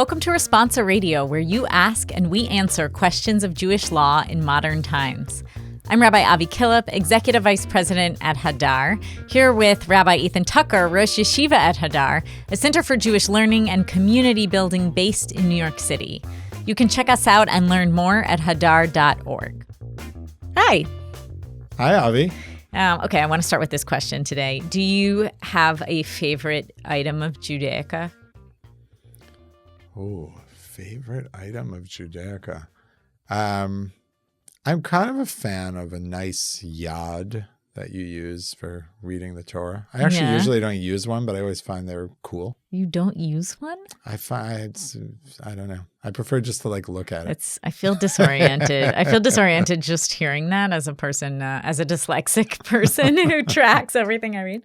Welcome to Responsa Radio, where you ask and we answer questions of Jewish law in modern times. I'm Rabbi Avi Killip, Executive Vice President at Hadar, here with Rabbi Ethan Tucker, Rosh Yeshiva at Hadar, a center for Jewish learning and community building based in New York City. You can check us out and learn more at hadar.org. Hi. Hi, Avi. Okay, I want to start with this question today. Do you have a favorite item of Judaica? Oh, favorite item of Judaica. I'm kind of a fan of a nice yad that you use for reading the Torah. I actually usually don't use one, but I always find they're cool. You don't use one? I don't know. I prefer just to look at it. I feel disoriented. I feel disoriented just hearing that as a person, as a dyslexic person who tracks everything I read.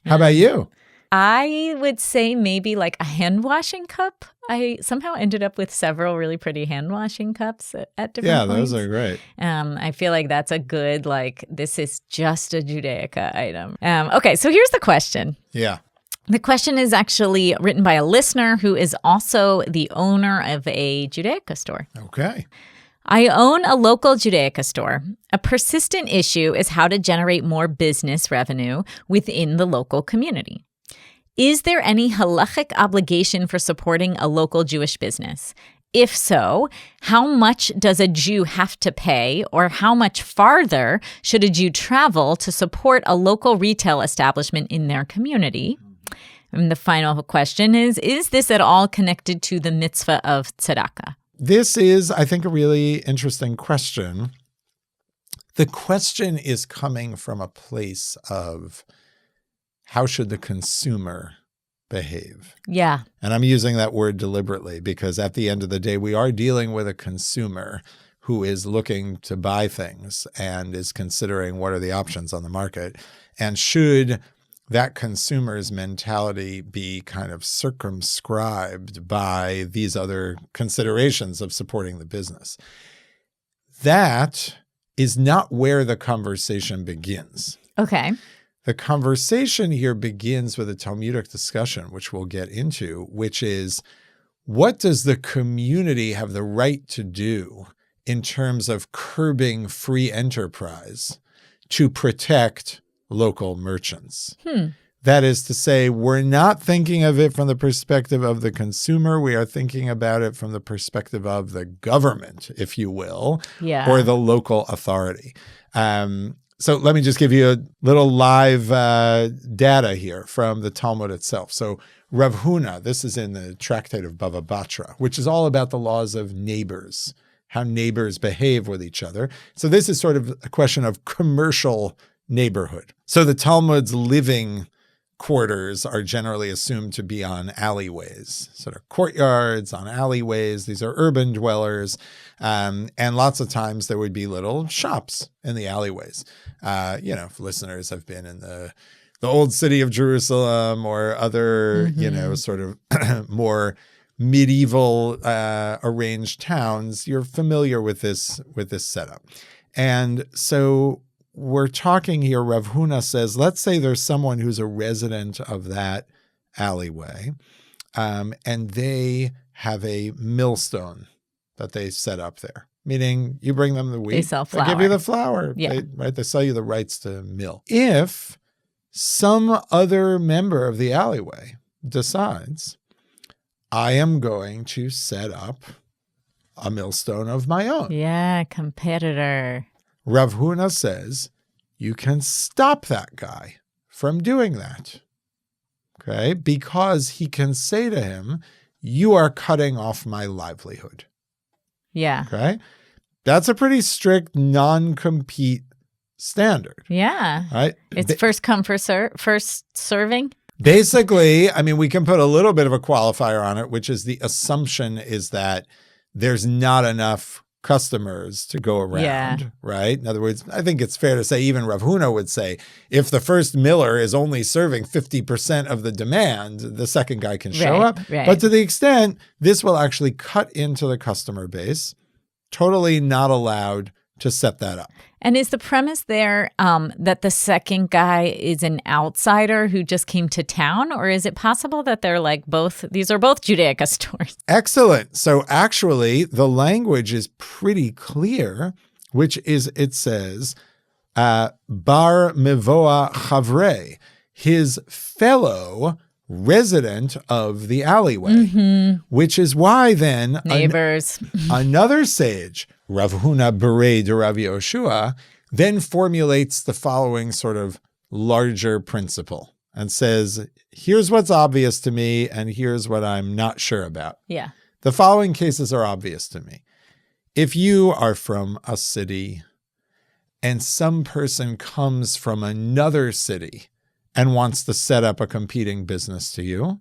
How about you? I would say maybe like a hand washing cup. I somehow ended up with several really pretty hand washing cups at different points. Yeah, those are great. I feel like that's a good, this is just a Judaica item. Okay, so here's the question. Yeah. The question is actually written by a listener who is also the owner of a Judaica store. Okay. I own a local Judaica store. A persistent issue is how to generate more business revenue within the local community. Is there any halachic obligation for supporting a local Jewish business? If so, how much does a Jew have to pay, or how much farther should a Jew travel to support a local retail establishment in their community? And the final question is this at all connected to the mitzvah of tzedakah? This is, I think, a really interesting question. The question is coming from a place of how should the consumer behave? Yeah. And I'm using that word deliberately because at the end of the day, we are dealing with a consumer who is looking to buy things and is considering what are the options on the market. And should that consumer's mentality be kind of circumscribed by these other considerations of supporting the business? That is not where the conversation begins. Okay. The conversation here begins with a Talmudic discussion, which we'll get into, which is what does the community have the right to do in terms of curbing free enterprise to protect local merchants? That is to say, we're not thinking of it from the perspective of the consumer. We are thinking about it from the perspective of the government, if you will, or the local authority. So let me just give you a little live data here from the Talmud itself. So Rav Huna, this is in the tractate of Bava Batra, which is all about the laws of neighbors, how neighbors behave with each other. So this is sort of a question of commercial neighborhood. So the Talmud's living quarters are generally assumed to be on alleyways, sort of courtyards on alleyways. These are urban dwellers. And lots of times there would be little shops in the alleyways. If listeners have been in the old city of Jerusalem or other, sort of more medieval arranged towns, you're familiar with this setup. And so we're talking here, Rav Huna says, let's say there's someone who's a resident of that alleyway, and they have a millstone that they set up there, meaning you bring them the wheat, they sell flour. They give you the flour, yeah. They sell you the rights to mill. If some other member of the alleyway decides, I am going to set up a millstone of my own. Yeah, competitor. Rav Huna says, you can stop that guy from doing that, okay? Because he can say to him, you are cutting off my livelihood. Yeah. Okay? That's a pretty strict non-compete standard. Yeah. Right? It's first come, first serving. Basically, we can put a little bit of a qualifier on it, which is the assumption is that there's not enough customers to go around, right? In other words, I think it's fair to say, even Rav Huna would say, if the first miller is only serving 50% of the demand, the second guy can show up. Right. But to the extent this will actually cut into the customer base, totally not allowed to set that up. And is the premise there that the second guy is an outsider who just came to town? Or is it possible that they're like both, these are both Judaica stores? Excellent. So actually, the language is pretty clear, which is, it says, bar mevoa chavre, his fellow resident of the alleyway, which is why then Neighbors. Another sage, Rav Huna Berei de Rav Yoshua, then formulates the following sort of larger principle and says, here's what's obvious to me and here's what I'm not sure about. Yeah. The following cases are obvious to me. If you are from a city and some person comes from another city and wants to set up a competing business to you,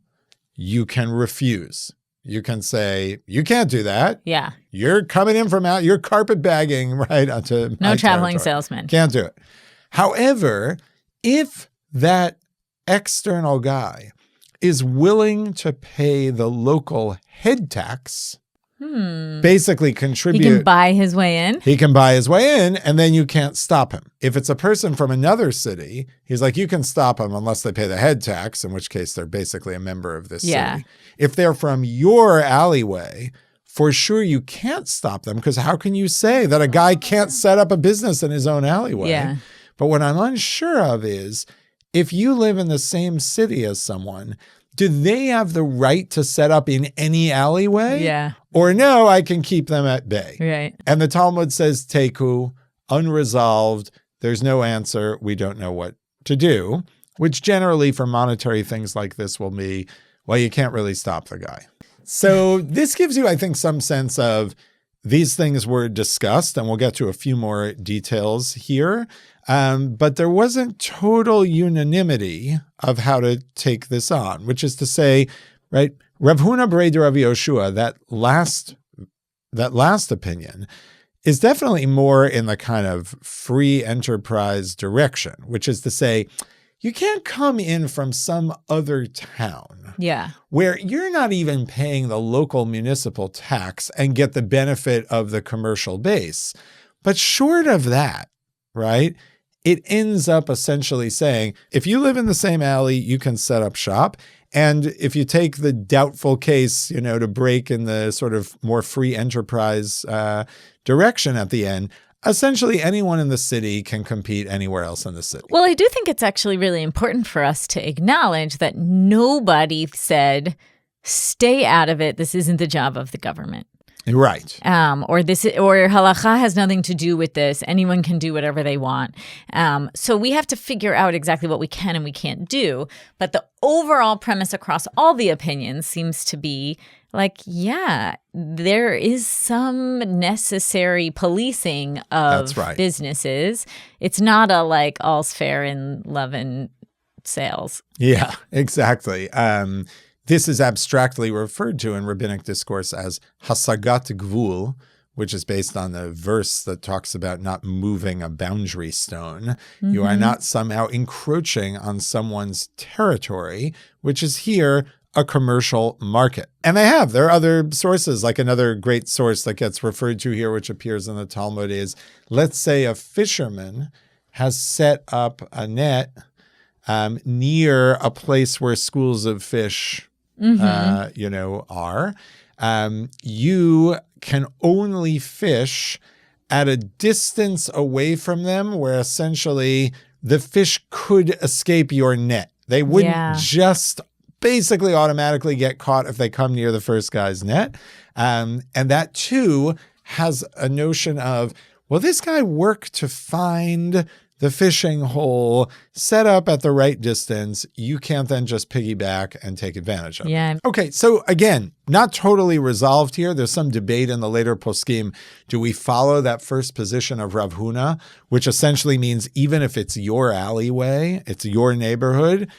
you can refuse. You can say, you can't do that. Yeah. You're coming in from out, you're carpet bagging right onto No my traveling territory. salesman. Can't do it. However, if that external guy is willing to pay the local head tax, basically contribute. He can buy his way in. He can buy his way in, and then you can't stop him. If it's a person from another city, he's like, you can stop them unless they pay the head tax, in which case they're basically a member of this city. If they're from your alleyway, for sure you can't stop them, because how can you say that a guy can't set up a business in his own alleyway? Yeah. But what I'm unsure of is, if you live in the same city as someone, do they have the right to set up in any alleyway? Yeah. Or no, I can keep them at bay. Right. And the Talmud says, teku, unresolved, there's no answer, we don't know what to do, which generally for monetary things like this will be, well, you can't really stop the guy. So this gives you, I think, some sense of these things were discussed, and we'll get to a few more details here. But there wasn't total unanimity of how to take this on, which is to say, right, Rav Huna Berei de Rav Yoshua, that last opinion, is definitely more in the kind of free enterprise direction, which is to say, you can't come in from some other town where you're not even paying the local municipal tax and get the benefit of the commercial base. But short of that, right, it ends up essentially saying, if you live in the same alley, you can set up shop. And if you take the doubtful case, to break in the sort of more free enterprise direction at the end, essentially anyone in the city can compete anywhere else in the city. Well, I do think it's actually really important for us to acknowledge that nobody said, stay out of it. This isn't the job of the government. Right. Or halacha has nothing to do with this. Anyone can do whatever they want. So we have to figure out exactly what we can and we can't do. But the overall premise across all the opinions seems to be like, yeah, there is some necessary policing of businesses. It's not a like all's fair in love and sales. Yeah, exactly. This is abstractly referred to in rabbinic discourse as hasagat gvul, which is based on the verse that talks about not moving a boundary stone. You are not somehow encroaching on someone's territory, which is here a commercial market. And there are other sources, like another great source that gets referred to here, which appears in the Talmud is, let's say a fisherman has set up a net near a place where schools of fish are. You can only fish at a distance away from them where essentially the fish could escape your net. They wouldn't just basically automatically get caught if they come near the first guy's net. And that too has a notion of, well, this guy worked to find the fishing hole set up at the right distance. You can't then just piggyback and take advantage of it. Okay, so again, not totally resolved here. There's some debate in the later poskim. Do we follow that first position of Rav Huna, which essentially means even if it's your alleyway, it's your neighborhood,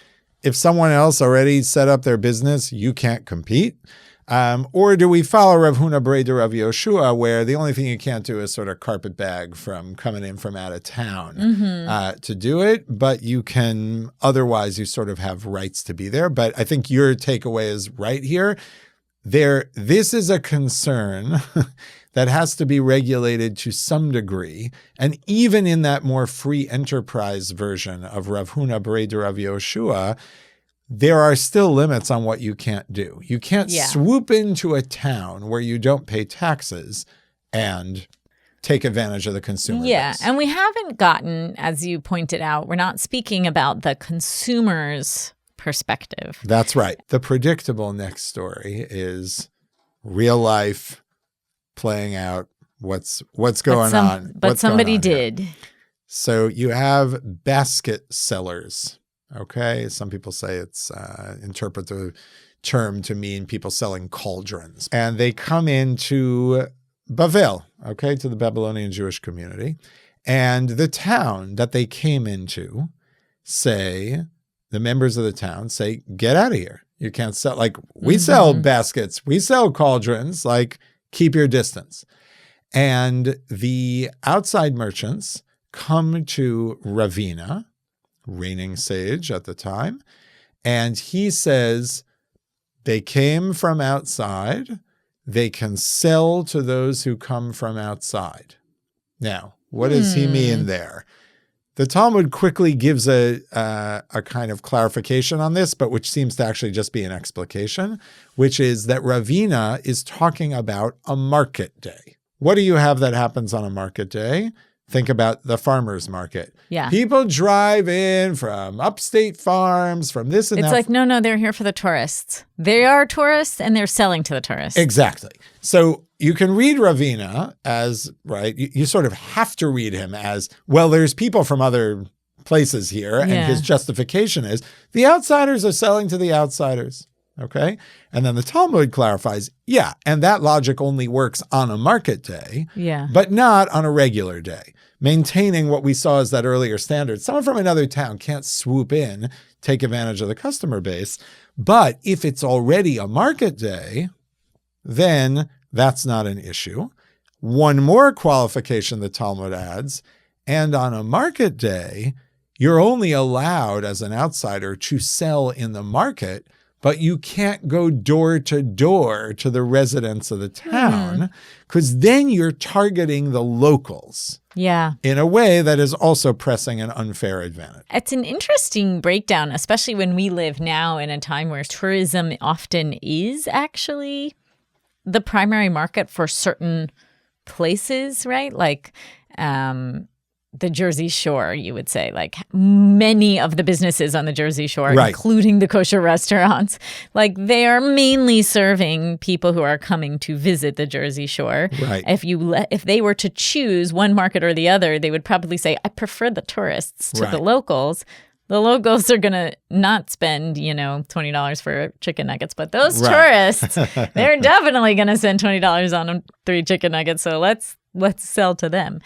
if someone else already set up their business, you can't compete? Or do we follow Rav Huna Berei de Rav Yoshua, where the only thing you can't do is sort of carpet bag from coming in from out of town to do it, but you can, otherwise you sort of have rights to be there. But I think your takeaway is right here. this is a concern that has to be regulated to some degree. And even in that more free enterprise version of Rav Huna B'rei Rav Yoshua, there are still limits on what you can't do. You can't swoop into a town where you don't pay taxes and take advantage of the consumer base. And we haven't gotten, as you pointed out, we're not speaking about the consumer's perspective. That's right. The predictable next story is real life playing out what's going on. But somebody did. Here. So you have basket sellers. Okay. Some people say it's interpret the term to mean people selling cauldrons. And they come into Bavel, okay, to the Babylonian Jewish community. And the town that they came into the members of the town say, get out of here. You can't sell, like, we sell baskets, we sell cauldrons, like, keep your distance. And the outside merchants come to Ravina, reigning sage at the time, and he says, they came from outside, they can sell to those who come from outside. Now, what does he mean there? The Talmud quickly gives a kind of clarification on this, but which seems to actually just be an explication, which is that Ravina is talking about a market day. What do you have that happens on a market day? Think about the farmer's market. Yeah. People drive in from upstate farms, from this and that. It's like, no, they're here for the tourists. They are tourists and they're selling to the tourists. Exactly. So you can read Ravina as, right, you sort of have to read him as, well, there's people from other places here. And his justification is the outsiders are selling to the outsiders. Okay. And then the Talmud clarifies, and that logic only works on a market day, but not on a regular day. Maintaining what we saw as that earlier standard. Someone from another town can't swoop in, take advantage of the customer base. But if it's already a market day, then that's not an issue. One more qualification the Talmud adds, and on a market day, you're only allowed as an outsider to sell in the market, but you can't go door to the residents of the town, because then you're targeting the locals. In a way that is also pressing an unfair advantage. It's an interesting breakdown, especially when we live now in a time where tourism often is actually the primary market for certain places, right? Like the Jersey Shore, you would say, like many of the businesses on the Jersey Shore, including the kosher restaurants, like they are mainly serving people who are coming to visit the Jersey Shore. If they were to choose one market or the other, they would probably say, I prefer the tourists to the locals. The locals are going to not spend, $20 for chicken nuggets, but those tourists, they're definitely going to spend $20 on 3 chicken nuggets. So let's sell to them.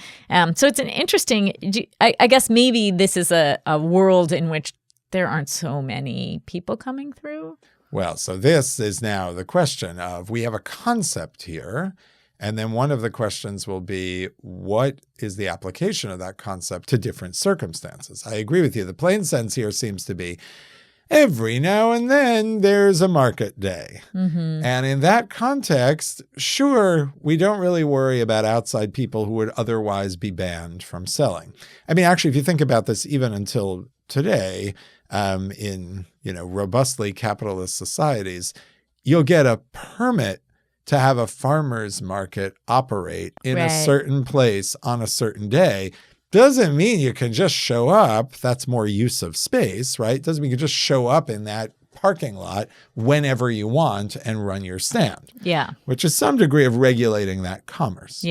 So it's an interesting, I guess maybe this is a world in which there aren't so many people coming through. Well, so this is now the question of, we have a concept here, and then one of the questions will be, what is the application of that concept to different circumstances? I agree with you. The plain sense here seems to be, every now and then there's a market day. And in that context, sure, we don't really worry about outside people who would otherwise be banned from selling. I mean, actually, if you think about this, even until today, in robustly capitalist societies, you'll get a permit to have a farmer's market operate in a certain place on a certain day. Doesn't mean you can just show up. That's more use of space, right? Doesn't mean you can just show up in that parking lot whenever you want and run your stand. Which is some degree of regulating that commerce.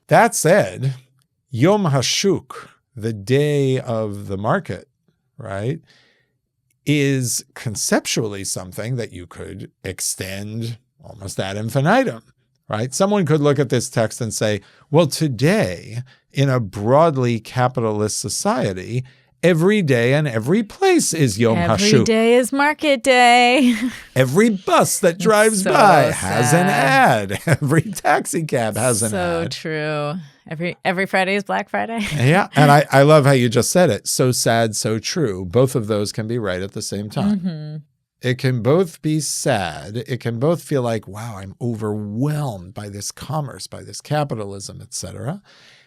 That said, Yom HaShuk, the day of the market, right, is conceptually something that you could extend almost ad infinitum, right? Someone could look at this text and say, well, today, in a broadly capitalist society, every day and every place is Yom HaShuk. Every day is market day. Every bus that drives by has an ad. Every taxi cab has an ad. So true. Every Friday is Black Friday. And I love how you just said it. So sad, so true. Both of those can be right at the same time. It can both be sad. It can both feel like, wow, I'm overwhelmed by this commerce, by this capitalism, etc.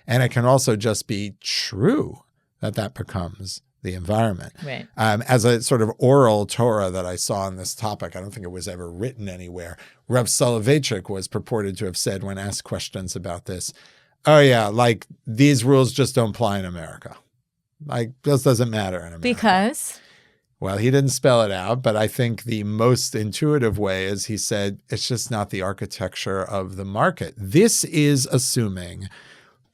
And it can also just be true that becomes the environment. Right. As a sort of oral Torah that I saw on this topic, I don't think it was ever written anywhere, Rav Soloveitchik was purported to have said when asked questions about this, oh yeah, like these rules just don't apply in America. Like this doesn't matter in America. Because? Well, he didn't spell it out, but I think the most intuitive way is he said, it's just not the architecture of the market. This is assuming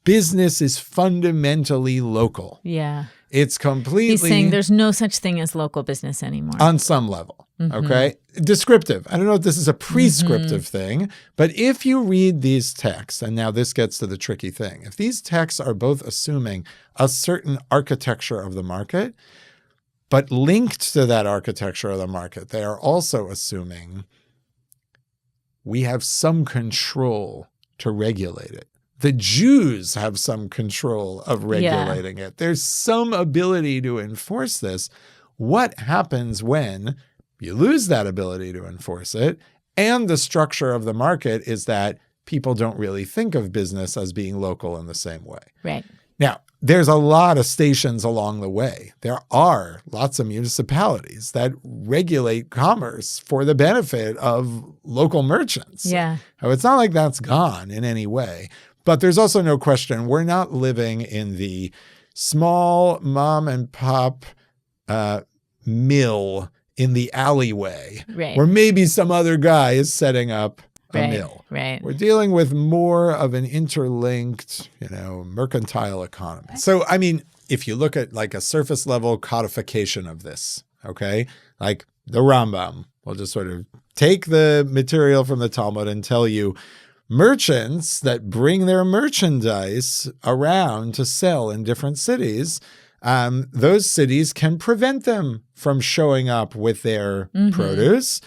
business is fundamentally local. Yeah. It's completely... He's saying there's no such thing as local business anymore. On some level, okay? Descriptive. I don't know if this is a prescriptive thing, but if you read these texts, and now this gets to the tricky thing, if these texts are both assuming a certain architecture of the market, but linked to that architecture of the market, they are also assuming we have some control to regulate it. The Jews have some control of regulating it. There's some ability to enforce this. What happens when you lose that ability to enforce it? And the structure of the market is that people don't really think of business as being local in the same way. Right. Now, there's a lot of stations along the way. There are lots of municipalities that regulate commerce for the benefit of local merchants. Yeah. So it's not like that's gone in any way. But there's also no question we're not living in the small mom and pop mill in the alleyway where maybe some other guy is setting up a mill. Right. We're dealing with more of an interlinked, mercantile economy. So, I mean, if you look at like a surface level codification of this, okay, like the Rambam will just sort of take the material from the Talmud and tell you merchants that bring their merchandise around to sell in different cities, those cities can prevent them from showing up with their produce.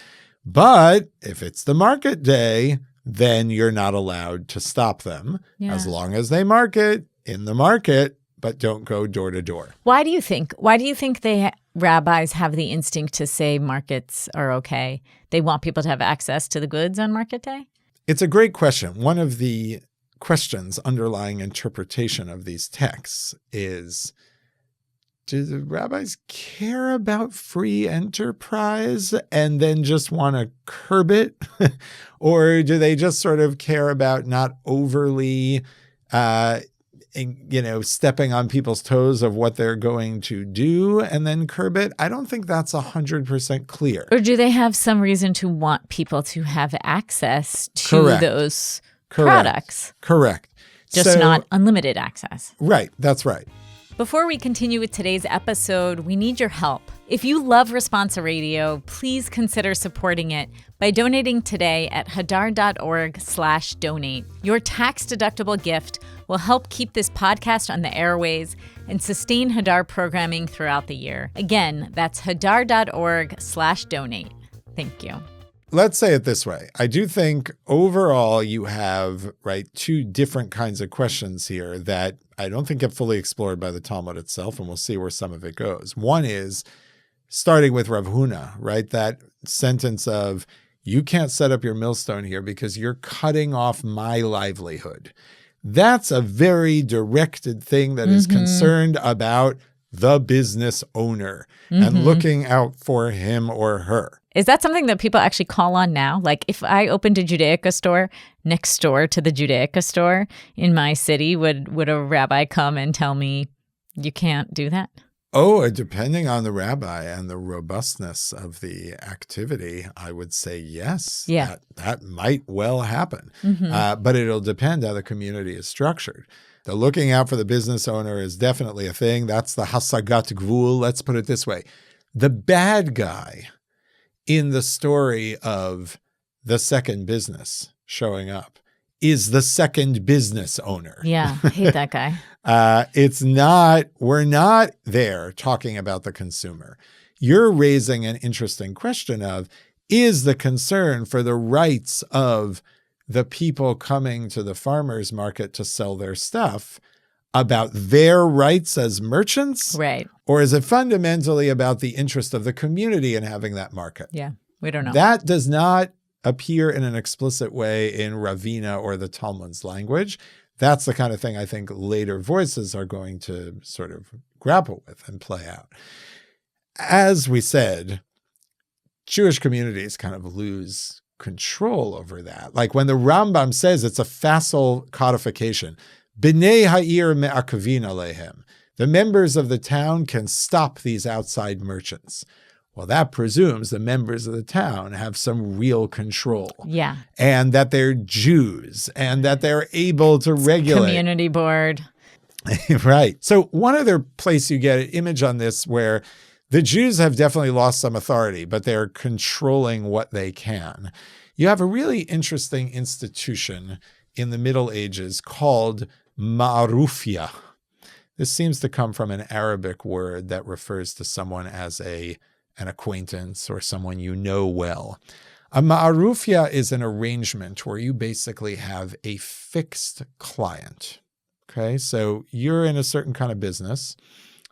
But if it's the market day, then you're not allowed to stop them as long as they market in the market, but don't go door to door. Why do you think rabbis have the instinct to say markets are okay? They want people to have access to the goods on market day? It's a great question. One of the questions underlying interpretation of these texts is, do the rabbis care about free enterprise and then just want to curb it? Or do they just sort of care about not overly, stepping on people's toes of what they're going to do and then curb it? I don't think that's 100% clear. Or do they have some reason to want people to have access to those products? Correct. Just not unlimited access. Right. That's right. Before we continue with today's episode, we need your help. If you love Responsa Radio, please consider supporting it by donating today at hadar.org/donate. Your tax-deductible gift will help keep this podcast on the airways and sustain Hadar programming throughout the year. Again, that's hadar.org/donate. Thank you. Let's say it this way. I do think overall you have, two different kinds of questions here that I don't think get fully explored by the Talmud itself, and we'll see where some of it goes. One is starting with Rav Huna, that sentence of, you can't set up your millstone here because you're cutting off my livelihood. That's a very directed thing that is concerned about the business owner and looking out for him or her. Is that something that people actually call on now? Like if I opened a Judaica store next door to the Judaica store in my city, would a rabbi come and tell me you can't do that? Oh, depending on the rabbi and the robustness of the activity, I would say yes. Yeah. That might well happen. But it'll depend how the community is structured. The looking out for the business owner is definitely a thing. That's the hasagat gvul. Let's put it this way. The bad guy in the story of the second business showing up is the second business owner. Yeah, I hate that guy. We're not there talking about the consumer. You're raising an interesting question of, is the concern for the rights of the people coming to the farmer's market to sell their stuff about their rights as merchants? Right. Or is it fundamentally about the interest of the community in having that market? Yeah. We don't know. That does not appear in an explicit way in Ravina or the Talmud's language. That's the kind of thing I think later voices are going to sort of grapple with and play out. As we said, Jewish communities kind of lose control over that. Like when the Rambam says it's a facile codification, B'nei ha'ir me'akavin alehem. The members of the town can stop these outside merchants. Well, that presumes the members of the town have some real control. Yeah. And that they're Jews and that they're able to regulate. Community board. Right. So one other place you get an image on this where the Jews have definitely lost some authority, but they're controlling what they can. You have a really interesting institution in the Middle Ages called ma'arufia. This seems to come from an Arabic word that refers to someone as an acquaintance or someone you know well. A ma'arufia is an arrangement where you basically have a fixed client. Okay, so you're in a certain kind of business,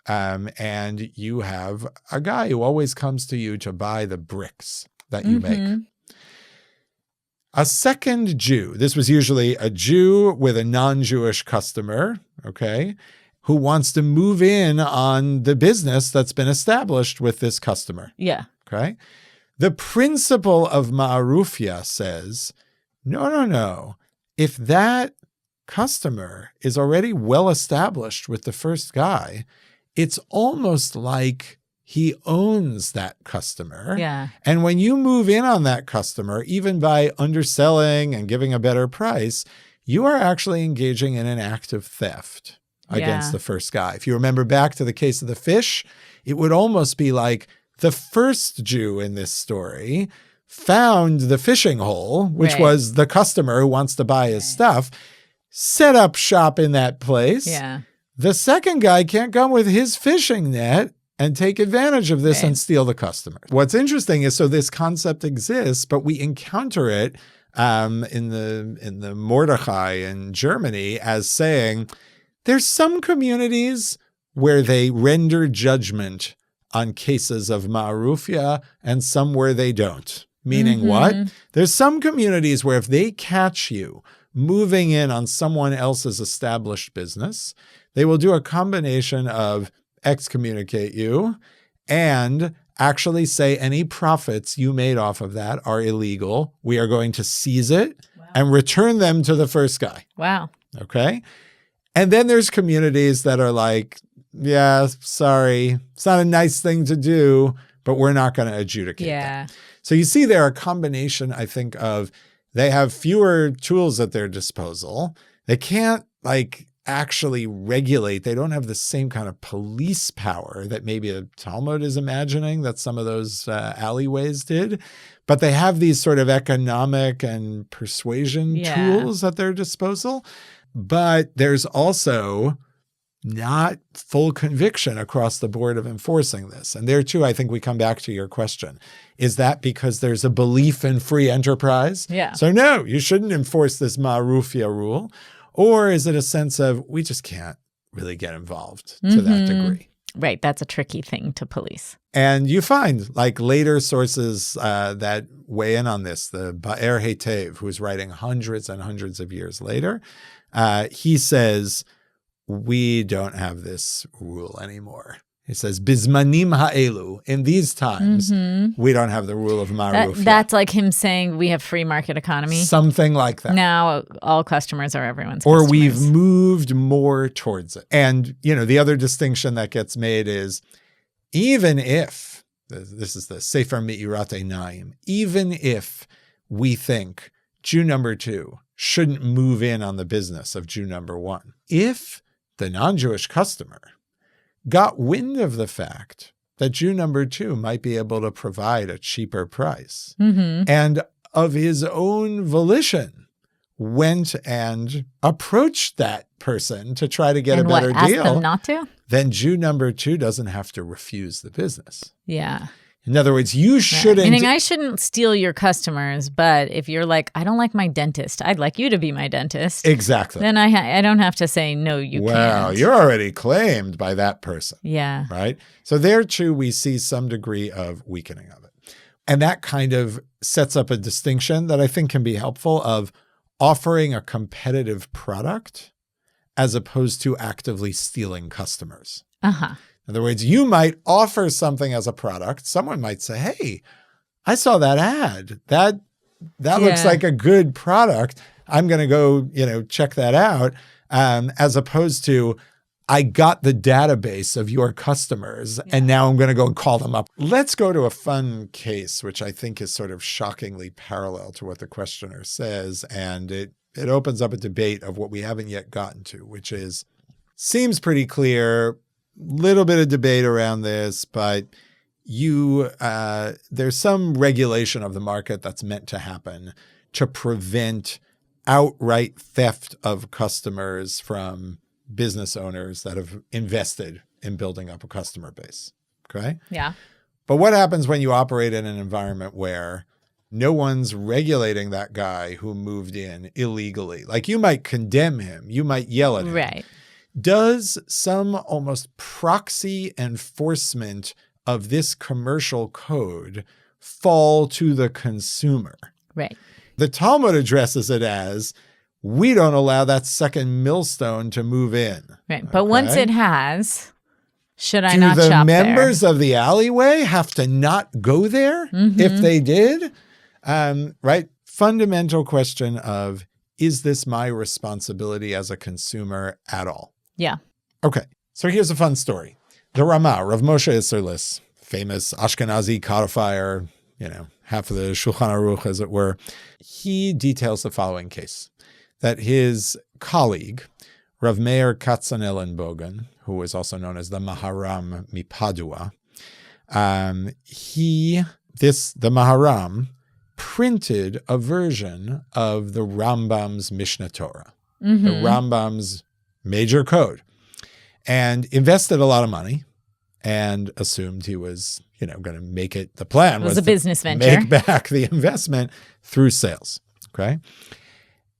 and you have a guy who always comes to you to buy the bricks that you make. A second Jew, this was usually a Jew with a non-Jewish customer, okay, who wants to move in on the business that's been established with this customer. Yeah. Okay. The principle of ma'arufia says, no. If that customer is already well established with the first guy, it's almost like he owns that customer. Yeah. And when you move in on that customer, even by underselling and giving a better price, you are actually engaging in an act of theft against the first guy. If you remember back to the case of the fish, it would almost be like the first Jew in this story found the fishing hole, which was the customer who wants to buy his stuff, set up shop in that place. Yeah. The second guy can't come with his fishing net and take advantage of this and steal the customer. What's interesting is, so this concept exists, but we encounter it in the Mordechai in Germany as saying, there's some communities where they render judgment on cases of ma'arufia and some where they don't. Meaning what? There's some communities where if they catch you moving in on someone else's established business, they will do a combination of excommunicate you and actually say any profits you made off of that are illegal. We are going to seize it and return them to the first guy. Wow. Okay? And then there's communities that are like, yeah, sorry, it's not a nice thing to do, but we're not going to adjudicate that. So you see there a combination, I think, of they have fewer tools at their disposal. They can't actually regulate. They don't have the same kind of police power that maybe a Talmud is imagining that some of those alleyways did. But they have these sort of economic and persuasion tools at their disposal. But there's also not full conviction across the board of enforcing this. And there too, I think we come back to your question. Is that because there's a belief in free enterprise? Yeah. So no, you shouldn't enforce this ma'arufia rule. Or is it a sense of we just can't really get involved to that degree? Right. That's a tricky thing to police. And you find later sources that weigh in on this, the Ba'er Hetev, who's writing hundreds and hundreds of years later, he says, we don't have this rule anymore. He says, Bizmanim ha'elu, in these times, we don't have the rule of ma'arufia. That's like him saying we have free market economy. Something like that. Now all customers are everyone's or customers. We've moved more towards it. And, the other distinction that gets made is even if, this is the Sefer Me'irat Einayim, even if we think Jew number 2 shouldn't move in on the business of Jew number 1, if the non-Jewish customer got wind of the fact that Jew number 2 might be able to provide a cheaper price and of his own volition went and approached that person to try to get a better asked deal, them not to? then Jew number 2 doesn't have to refuse the business. Yeah. In other words, you shouldn't... Meaning I shouldn't steal your customers, but if you're like, I don't like my dentist, I'd like you to be my dentist. Exactly. Then I don't have to say, no, you can't. Well, you're already claimed by that person. Yeah. Right? So there, too, we see some degree of weakening of it. And that kind of sets up a distinction that I think can be helpful of offering a competitive product as opposed to actively stealing customers. Uh-huh. In other words, you might offer something as a product. Someone might say, hey, I saw that ad. That looks like a good product. I'm going to go, check that out. As opposed to, I got the database of your customers and now I'm going to go and call them up. Let's go to a fun case, which I think is sort of shockingly parallel to what the questioner says. And it opens up a debate of what we haven't yet gotten to, which seems pretty clear. Little bit of debate around this, but there's some regulation of the market that's meant to happen to prevent outright theft of customers from business owners that have invested in building up a customer base. Okay? Yeah. But what happens when you operate in an environment where no one's regulating that guy who moved in illegally? Like, you might condemn him, you might yell at him. Right. Does some almost proxy enforcement of this commercial code fall to the consumer? Right. The Talmud addresses it as, we don't allow that second millstone to move in. Right. But once it has, should I Do not the shop members there? of the alleyway have to not go there if they did? Right? Fundamental question of, is this my responsibility as a consumer at all? Yeah. Okay, so here's a fun story. The Ramah, Rav Moshe Isserlis, famous Ashkenazi codifier, half of the Shulchan Aruch, as it were, he details the following case, that his colleague, Rav Meir Katzenellenbogen, who is also known as the Maharam Mipadua, the Maharam printed a version of the Rambam's Mishnah Torah, the Rambam's major code, and invested a lot of money and assumed he was, going to make it. The plan was a business venture. Make back the investment through sales. Okay.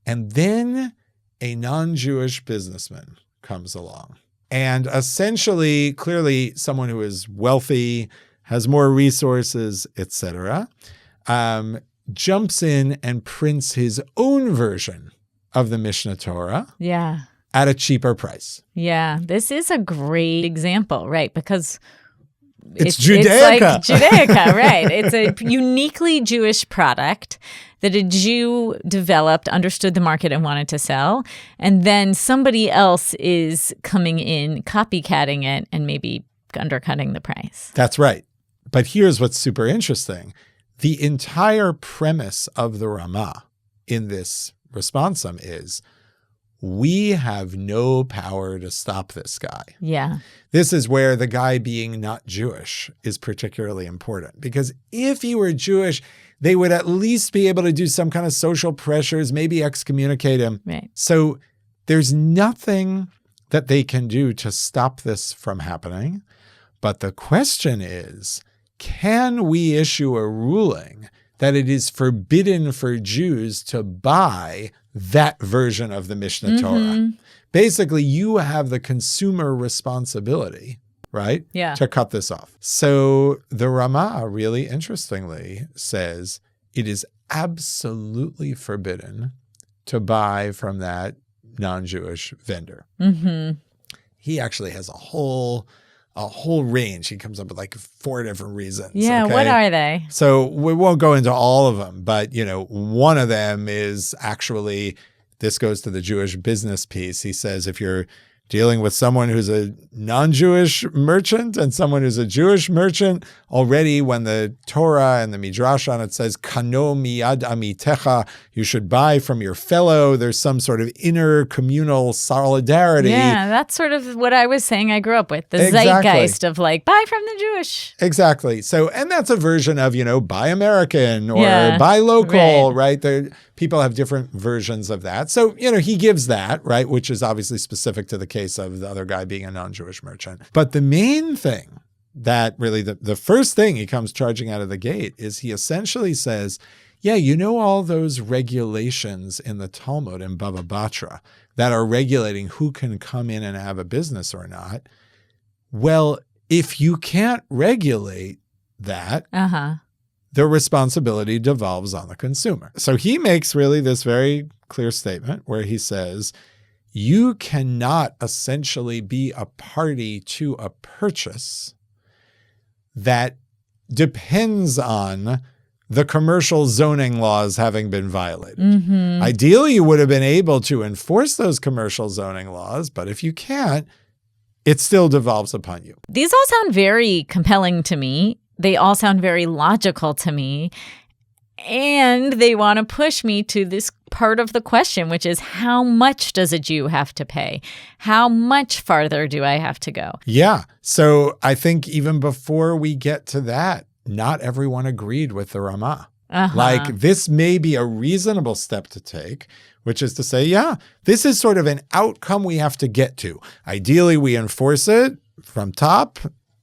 And then a non-Jewish businessman comes along and essentially, clearly someone who is wealthy, has more resources, etc., jumps in and prints his own version of the Mishnah Torah. Yeah. At a cheaper price. Yeah, this is a great example, right? Because it's Judaica. It's like Judaica, right? It's a uniquely Jewish product that a Jew developed, understood the market, and wanted to sell. And then somebody else is coming in, copycatting it, and maybe undercutting the price. That's right. But here's what's super interesting. The entire premise of the Ramah in this responsum is, we have no power to stop this guy. Yeah. This is where the guy being not Jewish is particularly important, because if he were Jewish, they would at least be able to do some kind of social pressures, maybe excommunicate him. Right. So there's nothing that they can do to stop this from happening. But the question is, can we issue a ruling that it is forbidden for Jews to buy that version of the Mishnah Torah? Basically, you have the consumer responsibility, right? Yeah. To cut this off. So the Ramah, really interestingly, says it is absolutely forbidden to buy from that non-Jewish vendor. He actually has a whole range. He comes up with like 4 different reasons. Yeah, okay? What are they? So we won't go into all of them, but one of them is actually, this goes to the Jewish business piece. He says, if you're dealing with someone who's a non-Jewish merchant and someone who's a Jewish merchant, already when the Torah and the Midrash on it says, Kano miyad amitecha, you should buy from your fellow, there's some sort of inner communal solidarity. Yeah, that's sort of what I was saying I grew up with, the Exactly. zeitgeist of like, buy from the Jewish. Exactly. So, and that's a version of, buy American or Yeah, buy local, right? People have different versions of that. So, he gives that, right, which is obviously specific to the case of the other guy being a non-Jewish merchant. But the main thing that really the first thing he comes charging out of the gate is he essentially says, yeah, you know all those regulations in the Talmud in Baba Batra that are regulating who can come in and have a business or not. Well, if you can't regulate that, the responsibility devolves on the consumer. So he makes really this very clear statement where he says, you cannot essentially be a party to a purchase that depends on the commercial zoning laws having been violated. Ideally, you would have been able to enforce those commercial zoning laws, but if you can't, it still devolves upon you. These all sound very compelling to me. They all sound very logical to me. And they want to push me to this part of the question, which is how much does a Jew have to pay? How much farther do I have to go? Yeah. So I think even before we get to that, not everyone agreed with the Ramah. Like this may be a reasonable step to take, which is to say, yeah, this is sort of an outcome we have to get to. Ideally, we enforce it from top.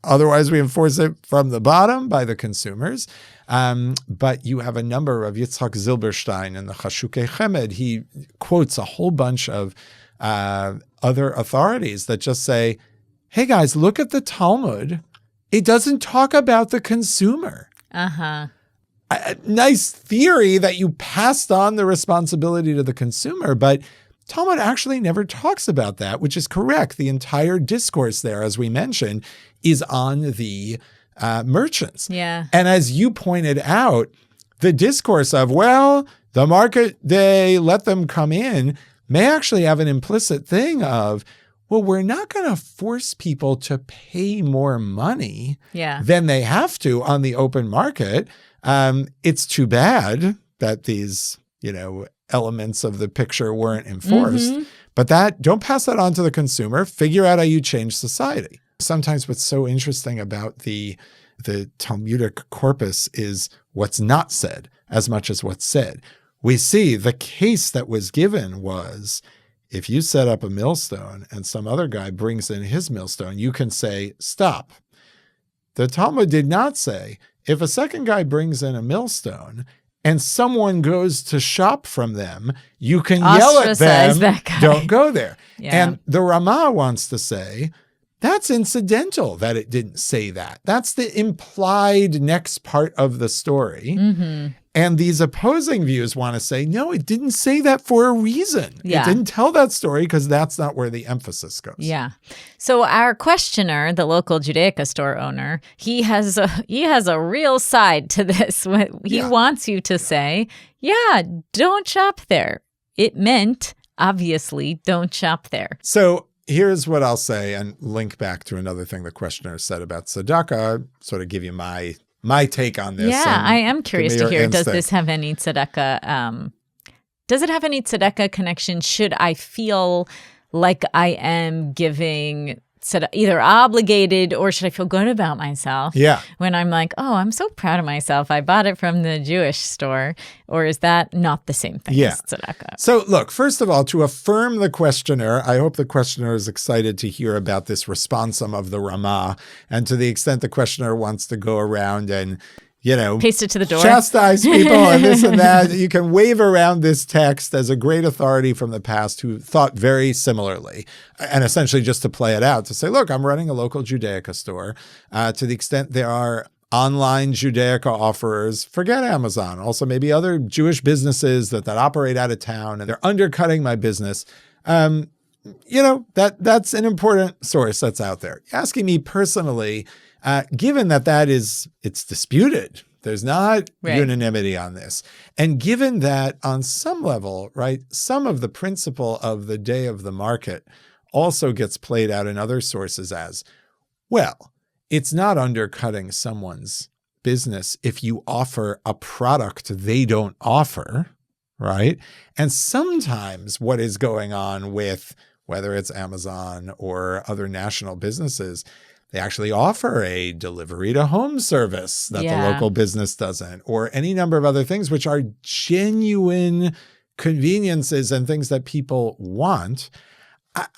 Otherwise, we enforce it from the bottom by the consumers. But you have a number of Yitzhak Zilberstein in the Chashukei Chemed. He quotes a whole bunch of other authorities that just say, hey, guys, look at the Talmud. It doesn't talk about the consumer. A nice theory that you passed on the responsibility to the consumer, but Talmud actually never talks about that, which is correct. The entire discourse there, as we mentioned, is on the merchants. Yeah. And as you pointed out, the discourse of, well, the market, they let them come in, may actually have an implicit thing of, well, we're not going to force people to pay more money than they have to on the open market. It's too bad that these, elements of the picture weren't enforced, but don't pass that on to the consumer. Figure out how you change society. Sometimes what's so interesting about the Talmudic corpus is what's not said as much as what's said. We see the case that was given was, if you set up a millstone and some other guy brings in his millstone, you can say, stop. The Talmud did not say, if a second guy brings in a millstone and someone goes to shop from them, you can yell at them, that guy. Don't go there. Yeah. And the Ramah wants to say, that's incidental that it didn't say that. That's the implied next part of the story. And these opposing views want to say, no, it didn't say that for a reason. Yeah. It didn't tell that story because that's not where the emphasis goes. Yeah. So our questioner, the local Judaica store owner, he has a real side to this. He wants you to say, yeah, don't shop there. It meant, obviously, don't shop there. So here's what I'll say and link back to another thing the questioner said about tzedakah, sort of give you my take on this. Yeah, I am curious to hear. Instinct. Does this have any tzedakah? Does it have any tzedakah connection? Should I feel like I am giving either obligated, or should I feel good about myself? Yeah. When I'm like, oh, I'm so proud of myself. I bought it from the Jewish store. Or is that not the same thing as tzedakah? So look, first of all, to affirm the questioner, I hope the questioner is excited to hear about this responsum of the Ramah. And to the extent the questioner wants to go around and paste it to the door, chastise people and this and that, you can wave around this text as a great authority from the past who thought very similarly. And essentially just to play it out, to say, look, I'm running a local Judaica store. To the extent there are online Judaica offerers, forget Amazon, also maybe other Jewish businesses that operate out of town and they're undercutting my business. That's an important source that's out there. Asking me personally, given that it's disputed, there's not unanimity on this. And given that on some level, right, some of the principle of the day of the market also gets played out in other sources as, well, it's not undercutting someone's business if you offer a product they don't offer, right? And sometimes what is going on with, whether it's Amazon or other national businesses, they actually offer a delivery to home service that the local business doesn't, or any number of other things, which are genuine conveniences and things that people want.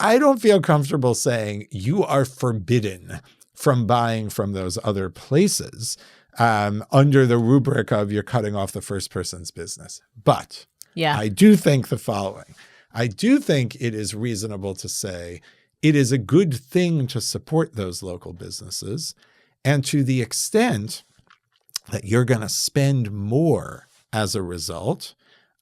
I don't feel comfortable saying you are forbidden from buying from those other places under the rubric of you're cutting off the first person's business. But I do think the following. I do think it is reasonable to say it is a good thing to support those local businesses. And to the extent that you're going to spend more as a result,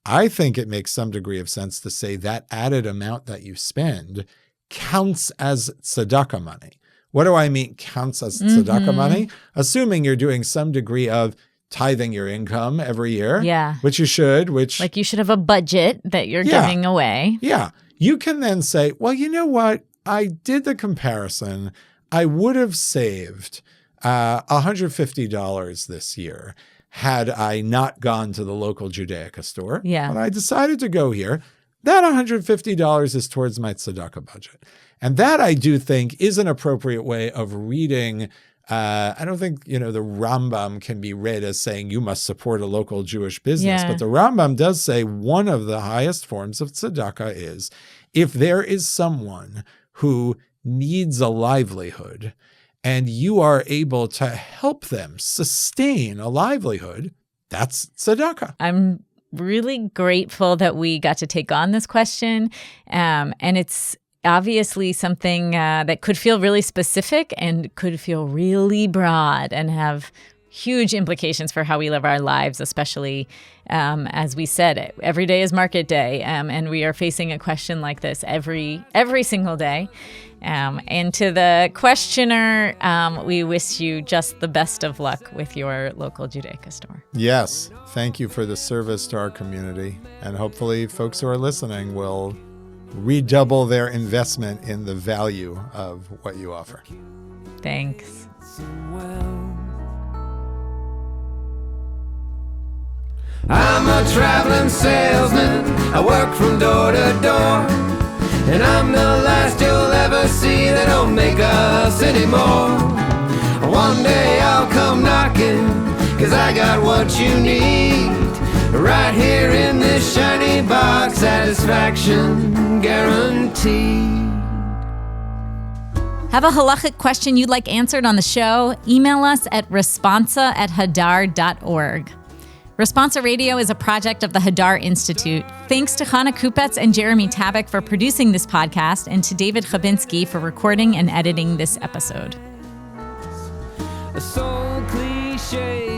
I think it makes some degree of sense to say that added amount that you spend counts as tzedakah money. What do I mean counts as tzedakah money? Assuming you're doing some degree of tithing your income every year, which you should, like you should have a budget that you're giving away. Yeah. You can then say, well, you know what? I did the comparison. I would have saved $150 this year had I not gone to the local Judaica store. But I decided to go here. That $150 is towards my tzedakah budget. And that I do think is an appropriate way of reading. I don't think, the Rambam can be read as saying you must support a local Jewish business. But the Rambam does say one of the highest forms of tzedakah is if there is someone who needs a livelihood and you are able to help them sustain a livelihood, that's tzedakah. I'm really grateful that we got to take on this question. And it's obviously something that could feel really specific and could feel really broad and have huge implications for how we live our lives, especially as we said, every day is market day, and we are facing a question like this every single day. And to the questioner, we wish you just the best of luck with your local Judaica store. Yes, thank you for the service to our community, and hopefully folks who are listening will redouble their investment in the value of what you offer. Thanks. I'm a traveling salesman. I work from door to door, and I'm the last you'll ever see that don't make us anymore. One day I'll come knocking, 'cause I got what you need. Right here in this shiny box, satisfaction guaranteed. Have a halachic question you'd like answered on the show? Email us at responsa@hadar.org. Responsa Radio is a project of the Hadar Institute. Thanks to Chana Kupetz and Jeremy Tabick for producing this podcast, and to David Khabinsky for recording and editing this episode. So cliche.